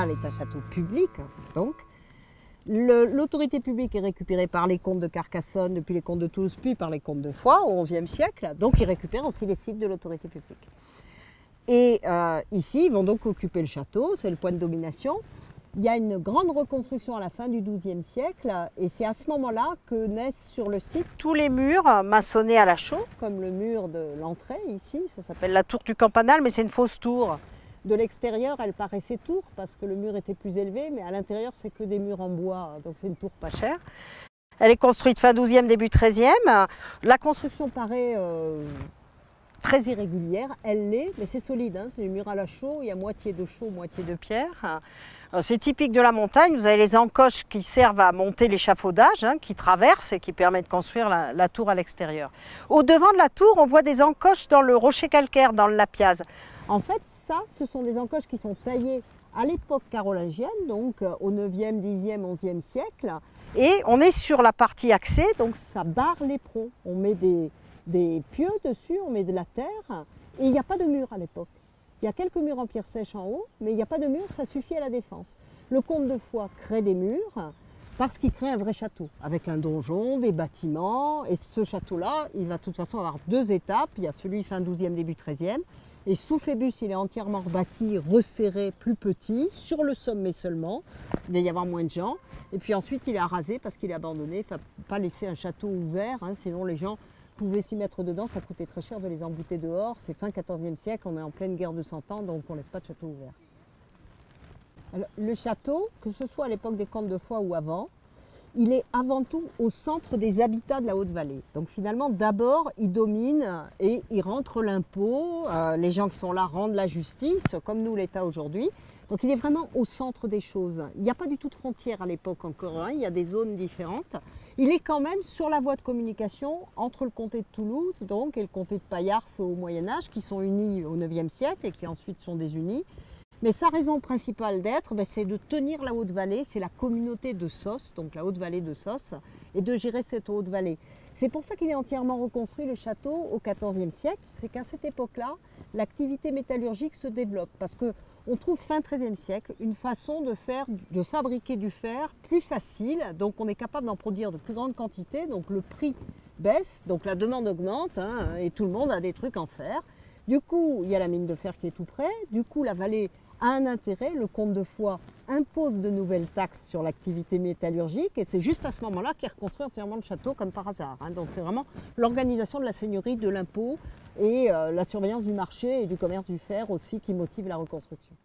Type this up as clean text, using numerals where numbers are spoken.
communal est un château public, donc. L'autorité publique est récupérée par les comtes de Carcassonne, depuis les comtes de Toulouse, puis par les comtes de Foix au XIe siècle. Donc ils récupèrent aussi les sites de l'autorité publique. Et ici, ils vont donc occuper le château, c'est le point de domination. Il y a une grande reconstruction à la fin du XIIe siècle, et c'est à ce moment-là que naissent sur le site tous les murs maçonnés à la chaux, comme le mur de l'entrée ici, ça s'appelle la tour du Campanal, mais c'est une fausse tour. De l'extérieur, elle paraissait tour parce que le mur était plus élevé, mais à l'intérieur, c'est que des murs en bois, donc c'est une tour pas chère. Elle est construite fin XIIe, début XIIIe. La construction paraît très irrégulière, elle l'est, mais c'est solide, hein. C'est des murs à la chaux, il y a moitié de chaux, moitié de pierre. C'est typique de la montagne, vous avez les encoches qui servent à monter l'échafaudage, hein, qui traversent et qui permettent de construire la tour à l'extérieur. Au devant de la tour, on voit des encoches dans le rocher calcaire, dans le lapiaz. En fait, ça, ce sont des encoches qui sont taillées à l'époque carolingienne, donc au 9e, 10e, 11e siècle. Et on est sur la partie accès, donc ça barre l'éperon. On met des pieux dessus, on met de la terre, et il n'y a pas de mur à l'époque. Il y a quelques murs en pierre sèche en haut, mais il n'y a pas de mur, ça suffit à la défense. Le comte de Foix crée des murs parce qu'il crée un vrai château, avec un donjon, des bâtiments, et ce château-là, il va de toute façon avoir deux étapes. Il y a celui fin 12e, début 13e. Et sous Phébus, il est entièrement rebâti, resserré, plus petit, sur le sommet seulement. Il va y avoir moins de gens. Et puis ensuite, il est rasé parce qu'il est abandonné. Il ne faut pas laisser un château ouvert, hein, sinon les gens pouvaient s'y mettre dedans. Ça coûtait très cher de les embouter dehors. C'est fin 14e siècle, on est en pleine guerre de 100 ans, donc on ne laisse pas de château ouvert. Alors, le château, que ce soit à l'époque des comtes de Foix ou avant, il est avant tout au centre des habitats de la Haute-Vallée. Donc finalement, d'abord, il domine et il rentre l'impôt. Les gens qui sont là rendent la justice, comme nous l'État aujourd'hui. Donc il est vraiment au centre des choses. Il n'y a pas du tout de frontières à l'époque encore, hein. Il y a des zones différentes. Il est quand même sur la voie de communication entre le comté de Toulouse donc, et le comté de Payars au Moyen-Âge, qui sont unis au IXe siècle et qui ensuite sont désunis. Mais sa raison principale d'être, c'est de tenir la Haute-Vallée, c'est la communauté de Sos, donc la Haute-Vallée de Sos, et de gérer cette Haute-Vallée. C'est pour ça qu'il est entièrement reconstruit le château au XIVe siècle, c'est qu'à cette époque-là, l'activité métallurgique se développe, parce qu'on trouve fin XIIIe siècle une façon de fabriquer du fer plus facile, donc on est capable d'en produire de plus grandes quantités, donc le prix baisse, donc la demande augmente, hein, et tout le monde a des trucs en fer. Du coup, il y a la mine de fer qui est tout près, du coup la vallée a un intérêt, le comte de Foix impose de nouvelles taxes sur l'activité métallurgique et c'est juste à ce moment-là qu'il reconstruit entièrement le château comme par hasard, hein. Donc c'est vraiment l'organisation de la seigneurie, de l'impôt et la surveillance du marché et du commerce du fer aussi qui motive la reconstruction.